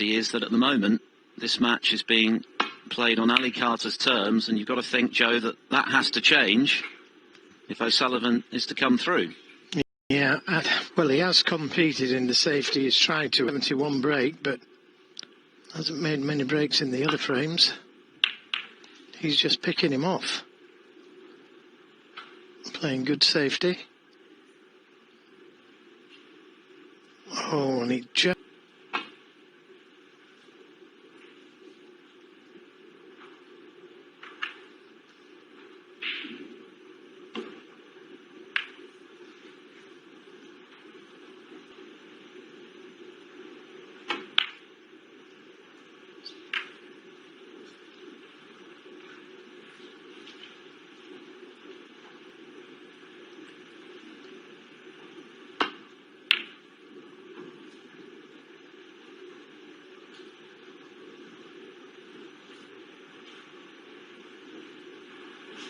reality is that at the moment, this match is being played on Ali Carter's terms, and you've got to think, Joe, that that has to change if O'Sullivan is to come through. Yeah, well, he has competed in the safety. He's tried to 71 break, but hasn't made many breaks in the other frames. He's just picking him off. Playing good safety. Oh, and he just...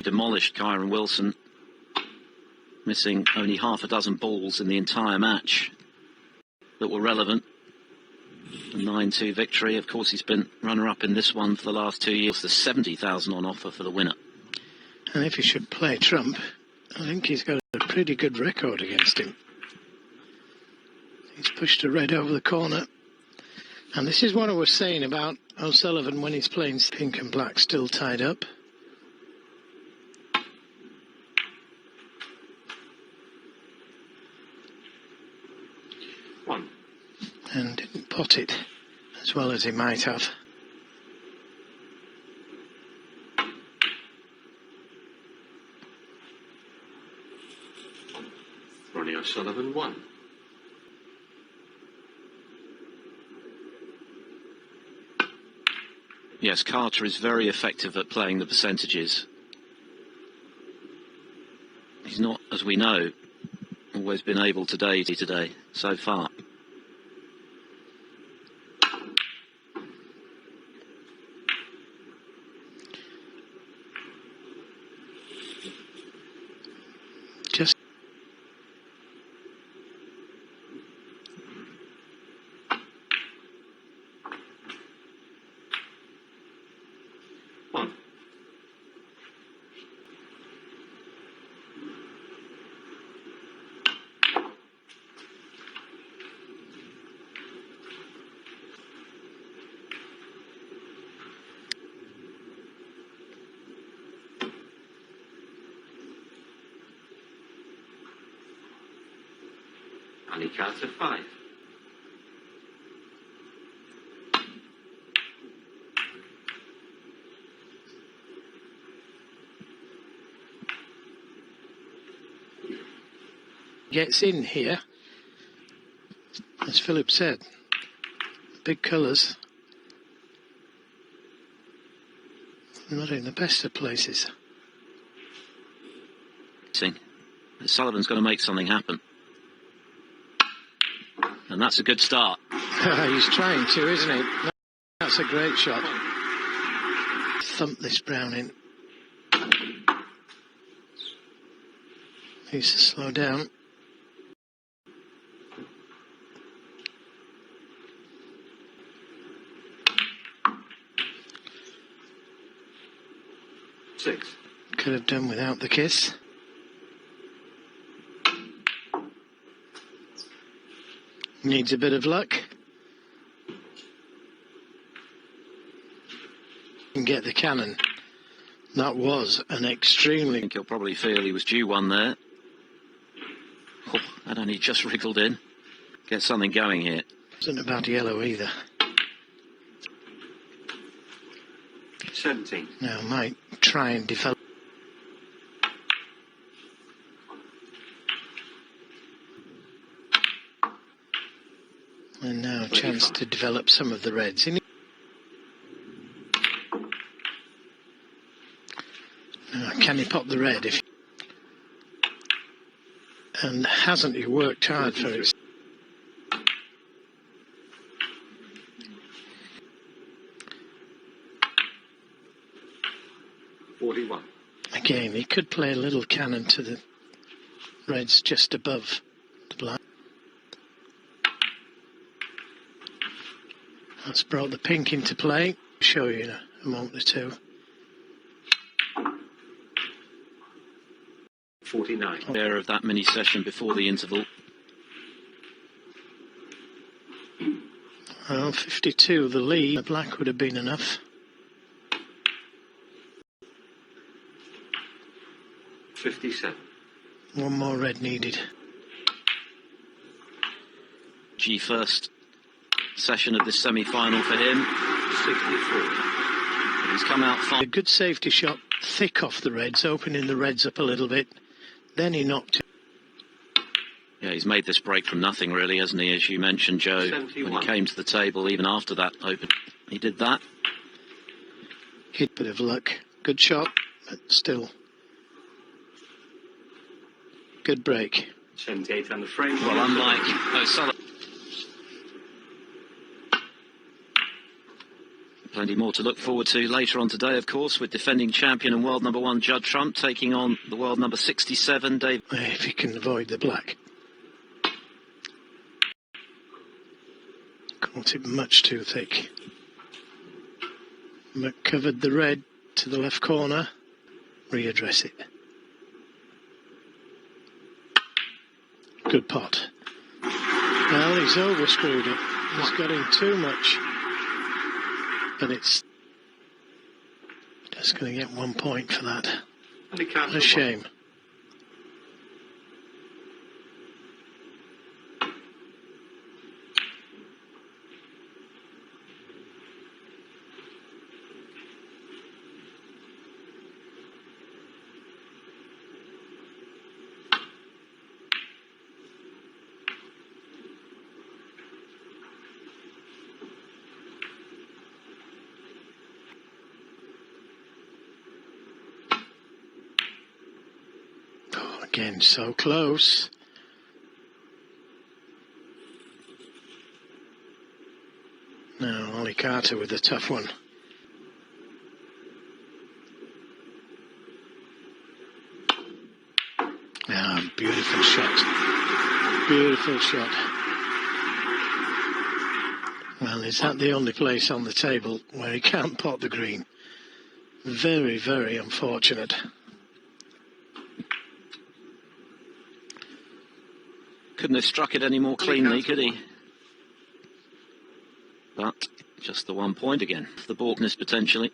Demolished Kyron Wilson, missing only half a dozen balls in the entire match that were relevant. A 9-2 victory. Of course, he's been runner-up in this one for the last 2 years. There's 70,000 on offer for the winner. And if he should play trump, I think he's got a pretty good record against him. He's pushed a red over the corner. And this is what I was saying about O'Sullivan when he's playing pink and black still tied up. And didn't pot it as well as he might have. Ronnie O'Sullivan 1. Yes, Carter is very effective at playing the percentages. He's not, as we know, always been able today so far. Just one. Ali Carter 5. gets in here, as Philip said, big colours, not in the best of places. Sullivan's got to make something happen. And that's a good start. He's trying to, isn't he? That's a great shot. Thump this brown in. Needs to slow down. Six. Could have done without the kiss. Needs a bit of luck. And get the cannon. That was an extremely... I think he'll probably feel he was due one there. Oh, that only just wriggled in. Get something going here. Wasn't a bad yellow either. 17. Now might try and develop. And now a chance to develop some of the reds. Can he pop the red? And hasn't he worked hard for it? Again, he could play a little cannon to the reds just above the black. That's brought the pink into play. I'll show you in a moment or two. 49. Aware of that mini session before the interval. Well, 52 the lead. The black would have been enough. 57. One more red needed. First session of this semi-final for him. 64. He's come out fine. A good safety shot, thick off the reds, opening the reds up a little bit. Then he knocked it. Yeah, he's made this break from nothing, really, hasn't he? As you mentioned, Joe, 71. when he came to the table, even after that open, he did that. Hit bit of luck. Good shot, but still. Good break. 78 on the frame. Well, unlike O'Sullivan. Plenty more to look forward to later on today, of course, with defending champion and world number 1 Judd Trump taking on the world number 67, Dave. If he can avoid the black. Caught it much too thick. But covered the red to the left corner. Readdress it. Good pot. Well, he's overscrewed it. He's got in too much. But it's just going to get 1 point for that. A shame. Again, so close. Now, Ollie Carter with a tough one. Ah, beautiful shot. Beautiful shot. Well, is that the only place on the table where he can't pot the green? Very, very unfortunate. Couldn't have struck it any more cleanly, could he? But just the 1 point again. The balkness potentially.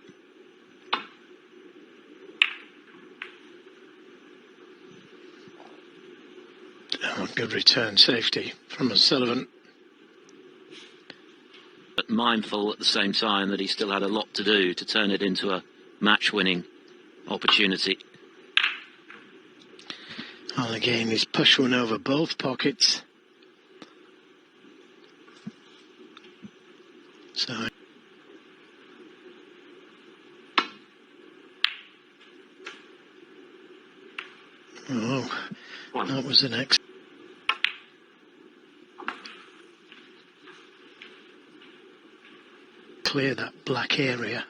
Oh, good return safety from O'Sullivan. But mindful at the same time that he still had a lot to do to turn it into a match-winning opportunity. Well, again, he's pushed one over both pockets. So, oh, that was the next. Clear that black area.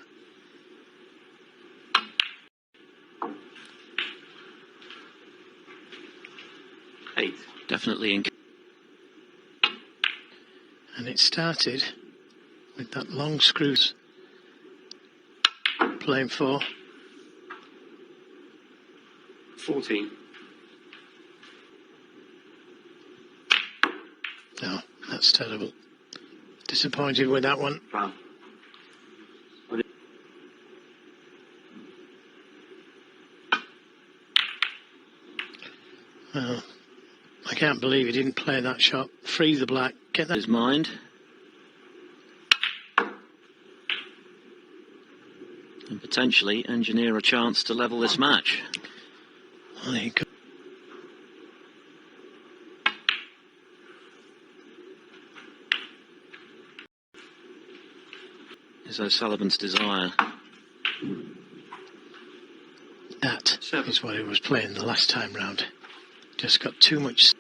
Definitely in. And it started with that long screws playing for 14. No, that's terrible. Disappointed with that one. Wow. Well, I can't believe he didn't play that shot. Free the black, get that. His mind. And potentially engineer a chance to level this match. Well, he could. Is O'Sullivan's desire. That is what he was playing the last time round. Just got too much.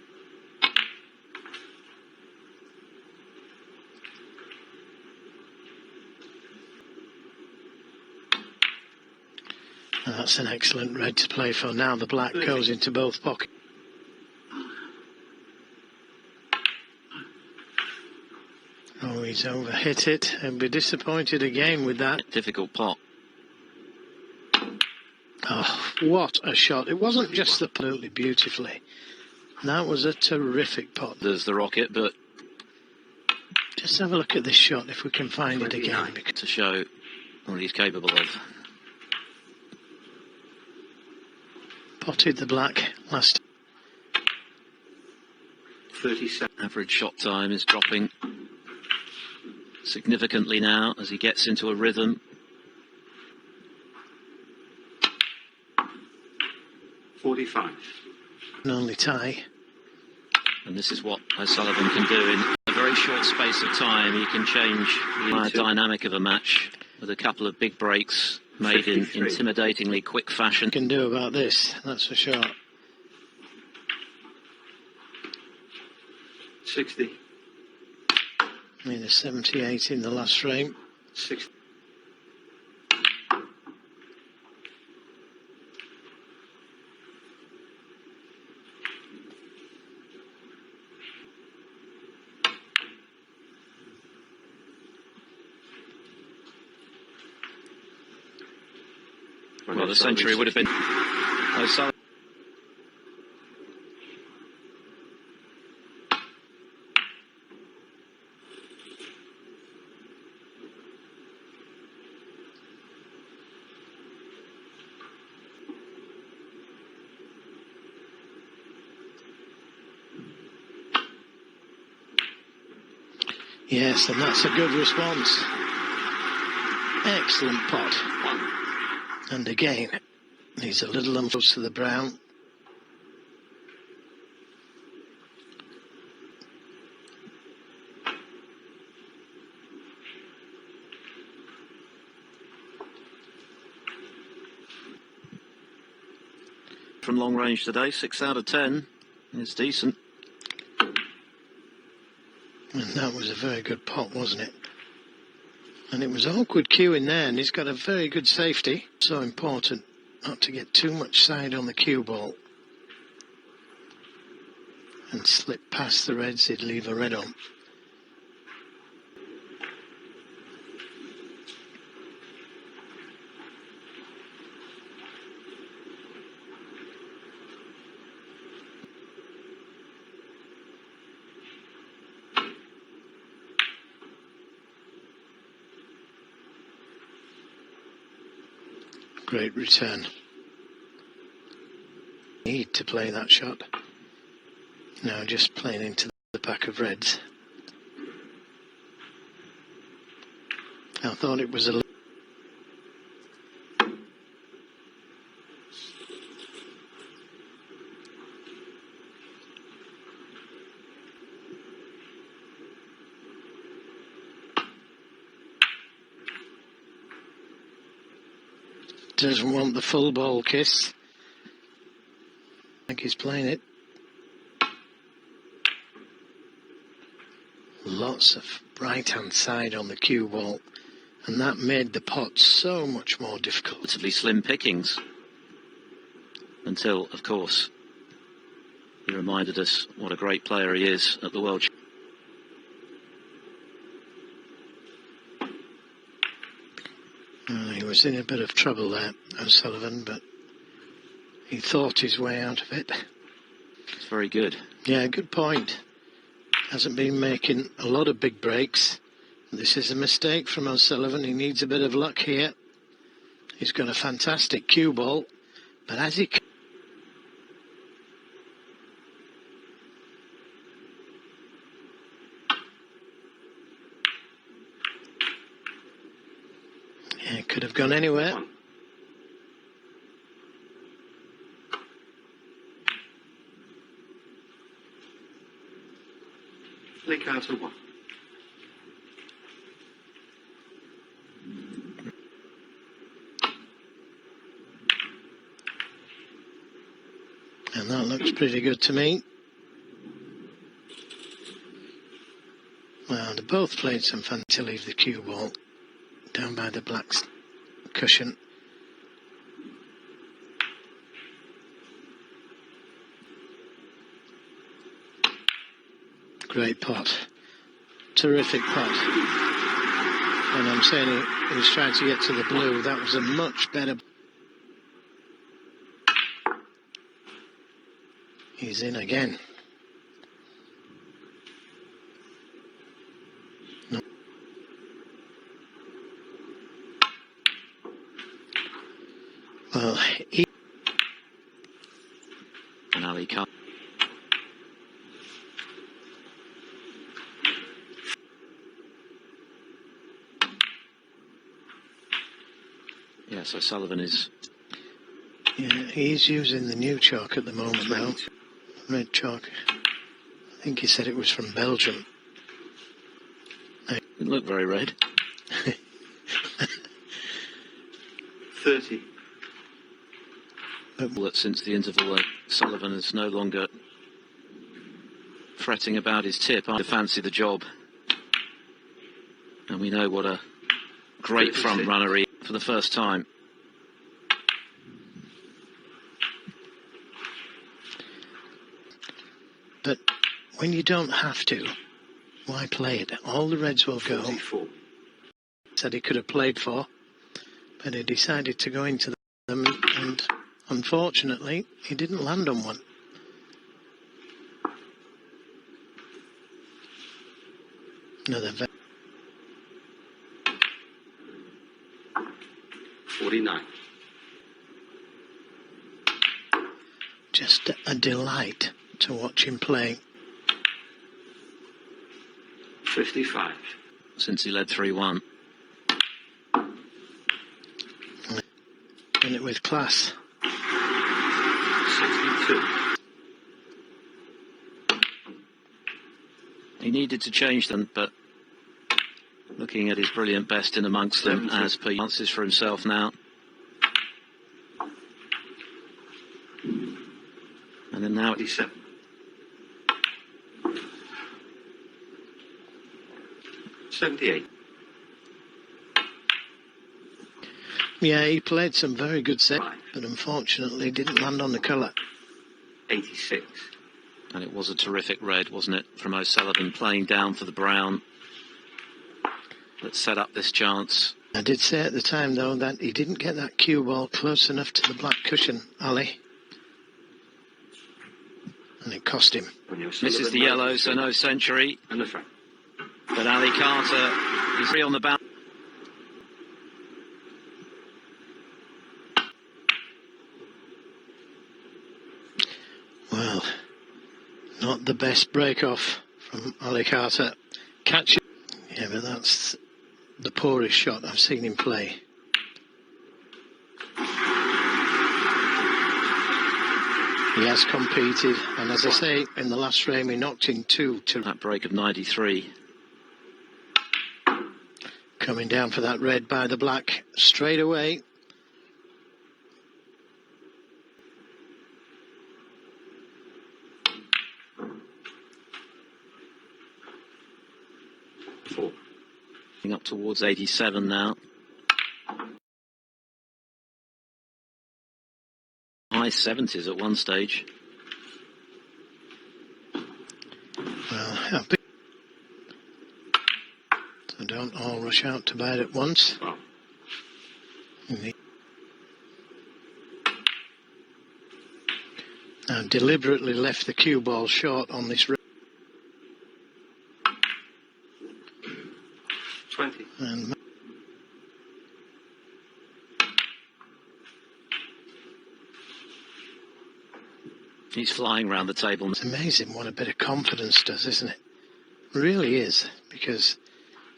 And that's an excellent red to play for. Now the black goes into both pockets. Oh, he He's overhit it and be disappointed again with that. Difficult pot. Oh, what a shot. It wasn't just absolutely beautifully. That was a terrific pot. There's the rocket, but Just have a look at this shot if we can find it again. to show what he's capable of. Potted the black last. 37. Average shot time is dropping significantly now as he gets into a rhythm. 45. An only tie. And this is what O'Sullivan can do in a very short space of time. He can change the entire dynamic of a match with a couple of big breaks made in 53. intimidatingly quick fashion. Can do about this, that's for sure. 60. Made a 78 in the last frame. 60. Well, the century would have been O'Sullivan. Yes, and that's a good response. Excellent pot. And again, he's a little close to the brown. From long range today, 6 out of 10 is decent. And that was a very good pot, wasn't it? And it was awkward cueing there, and he's got a very good safety. So important not to get too much side on the cue ball. And slip past the reds, he'd leave a red on. Great return. Need to play that shot. Now just playing into the pack of reds. I thought it was a... Doesn't want the full ball kiss. I think he's playing it. Lots of right hand side on the cue ball, and that made the pot so much more difficult. Relatively slim pickings. Until, of course, he reminded us what a great player he is at the World Championship. He was in a bit of trouble there, O'Sullivan, but he thought his way out of it. It's very good. Yeah, good point. Hasn't been making a lot of big breaks. This is a mistake from O'Sullivan. He needs a bit of luck here. He's got a fantastic cue ball, but as he... Yeah, it could have gone anywhere. Flick out of 1. And that looks pretty good to me. Well, they both played some fun to leave the cue ball down by the black cushion. Great pot. terrific putt. And I'm saying he was trying to get to the blue. That was a much better. He's in again. No. Well, And Ali Carter. Yes, O'Sullivan is. Yeah, he's using the new chalk at the moment now. Red chalk. I think he said it was from Belgium. It looked very red. 30. That since the interval, Sullivan is no longer fretting about his tip. I fancy the job. And we know what a great front runner he is for the first time. But when you don't have to, why play it? All the Reds will go. 44. Said he could have played for, but he decided to go into them, and unfortunately, he didn't land on one. Another 49. just a delight to watch him play. 55. Since he led 3-1. Win it with class. 62. He needed to change them, but looking at his brilliant best in amongst them, as per answers for himself now. And then now 47. $78. Yeah, he played some very good sets, but unfortunately didn't land on the colour. 86. And it was a terrific red, wasn't it, from O'Sullivan playing down for the brown that set up this chance. I did say at the time, though, that he didn't get that cue ball close enough to the black cushion, Ali. And it cost him. Misses the yellow, so no century. And the front. But Ali Carter is free on the bounce. Well, not the best break-off from Ali Carter. Catch it. Yeah, but that's the poorest shot I've seen him play. He has competed, and as I say, in the last frame he knocked in two to That break of 93. coming down for that red by the black straight away. Up towards 87 now. High 70s at one stage. Well, happy. So don't all rush out to buy it at once. Now deliberately left the cue ball short on this red. 20. And He's flying around the table. it's amazing what a bit of confidence does, isn't it? Really is, because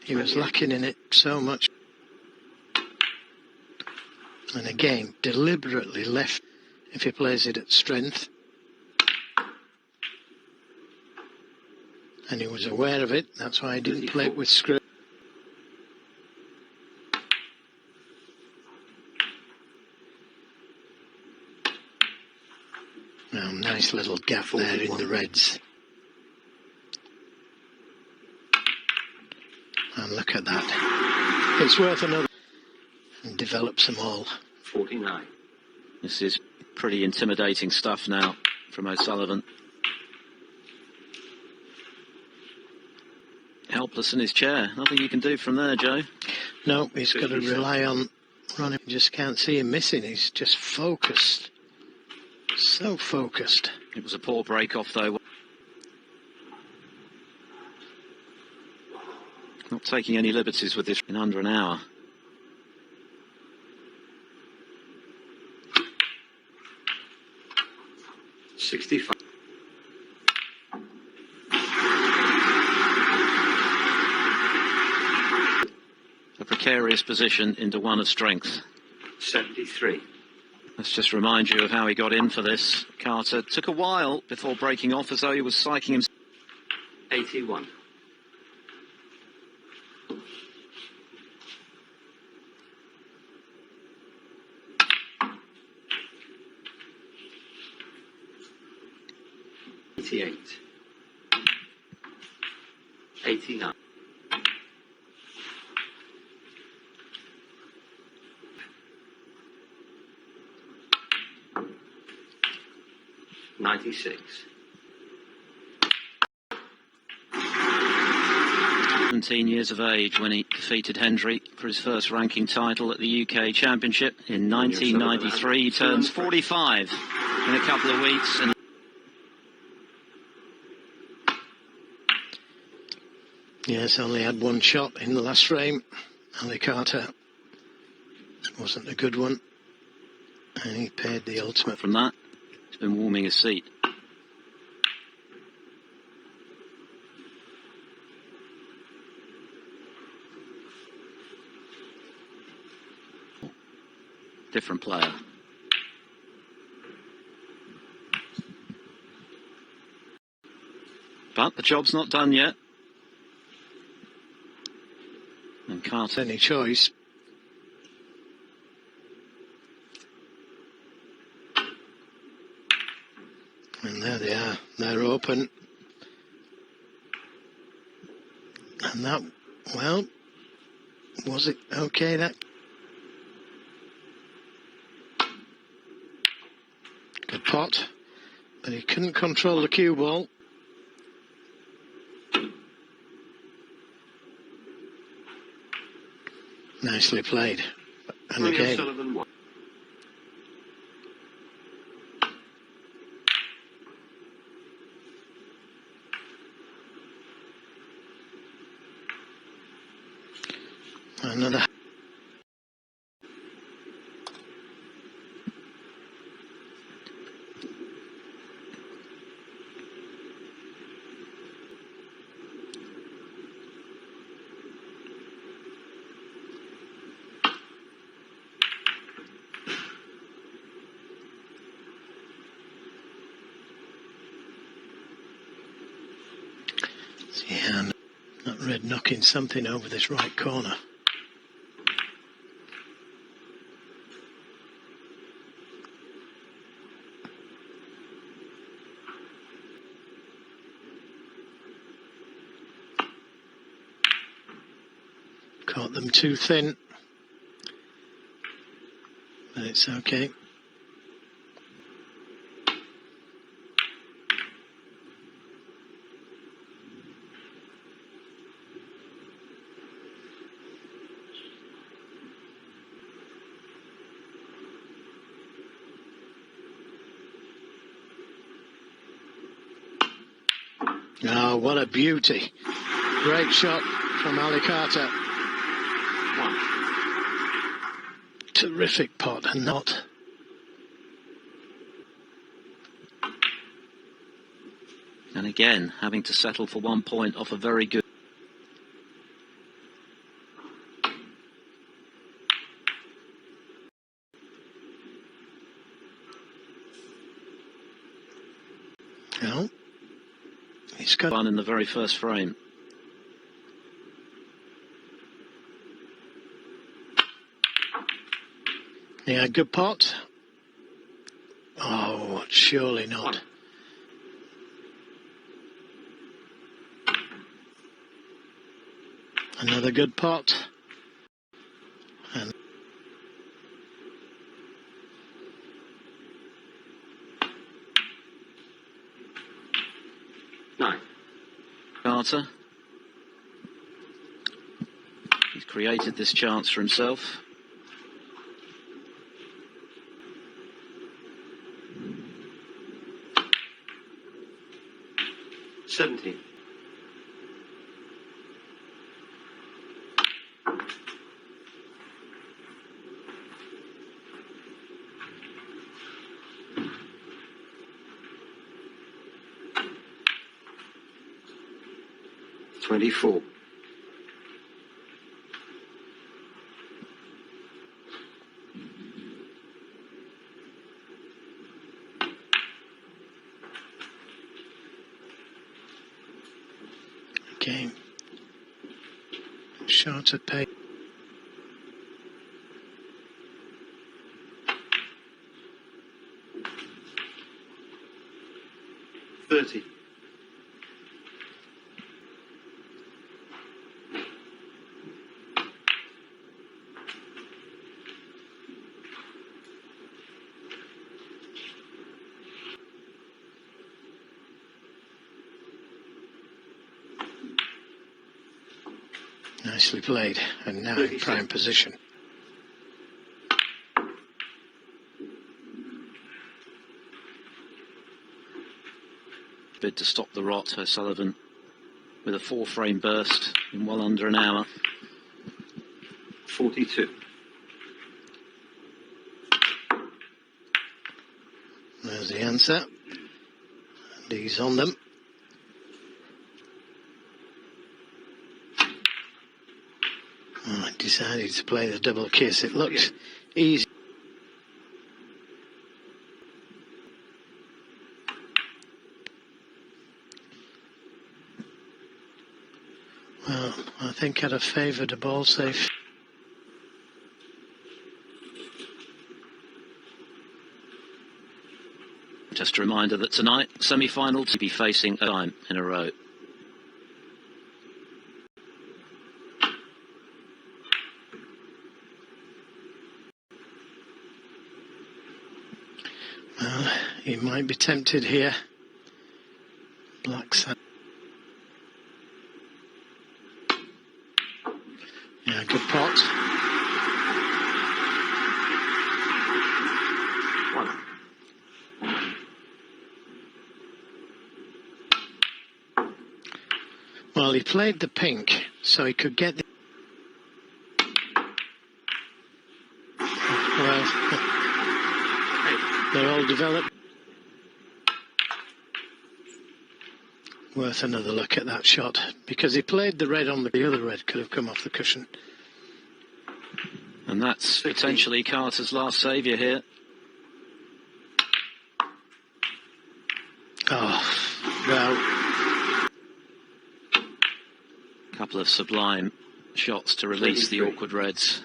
he was lacking in it so much. And again, deliberately left if he plays it at strength. And he was aware of it, that's why he didn't play it with script. Now, nice little gap there in the reds. And look at that. It's worth another. And develops them all. 49. This is pretty intimidating stuff now from O'Sullivan. Help. helpless in his chair. Nothing you can do from there, Joe. No, he's got to rely on Ronnie. You just can't see him missing. He's just focused. So focused. It was a poor break off, though. Not taking any liberties with this in under an hour. $65. A precarious position into one of strength. 73. Let's just remind you of how he got in for this. Carter took a while before breaking off, as though he was psyching himself. 81. $88. 89. $96. 17 years of age when he defeated Hendry for his first ranking title at the UK Championship in 1993. He turns 45 in a couple of weeks. And Yes, only had one shot in the last frame. Ali Carter wasn't a good one, and he paid the ultimate. from that, he's been warming his seat. Different player. But the job's not done yet. And Carter, Any choice. And there they are. They're open. And that, well, was it okay that? Good pot. But he couldn't control the cue ball. Nicely played. And Ronnie again, O'Sullivan won. another. Yeah, that red knocking something over this right corner. Caught them too thin, but it's okay. Oh, what a beauty. Great shot from Ali Carter. Terrific pot and not. and again having to settle for 1 point off a very good. No. He's got One in the very first frame. Yeah, good pot. Oh, surely not. Another good pot. And Nine. Carter. created this chance for himself. $17. $24. Game shorter pace. $30. Nicely played, and now in prime position. Bid to stop the rot, O'Sullivan, with a 4-frame burst in well under an hour. 42. There's the answer, and he's on them. Decided to play the double kiss. It looks easy. Well, I think I'd have favoured a ball safe. Just a reminder that tonight, semi-final to be facing a time in a row. Well, he might be tempted here. Black side. Yeah, good pot. Well, he played the pink, so he could get the... Well, they're all developed. Worth another look at that shot, because he played the red on the other red could have come off the cushion. And that's potentially Carter's last saviour here. Oh, well... Couple of sublime shots to release the awkward reds.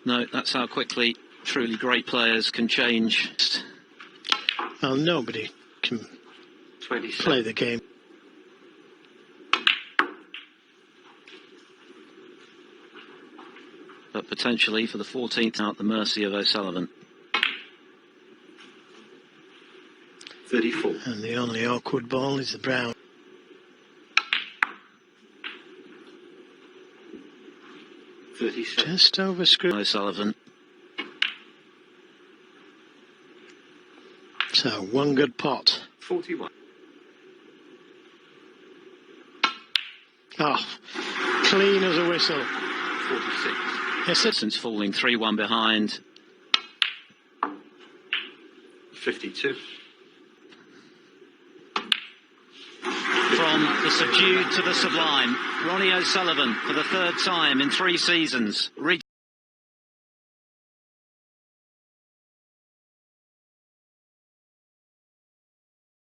No, that's how quickly truly great players can change. Well, nobody can play the game. But potentially for the 14th out, the mercy of O'Sullivan. 34. And the only awkward ball is the brown. 37. Just over screw. O'Sullivan. So, one good pot. 41. Oh, clean as a whistle. 46. Yes, it's... Since falling 3-1 behind. 52. From the subdued to the sublime, Ronnie O'Sullivan, for the third time in 3 seasons, reached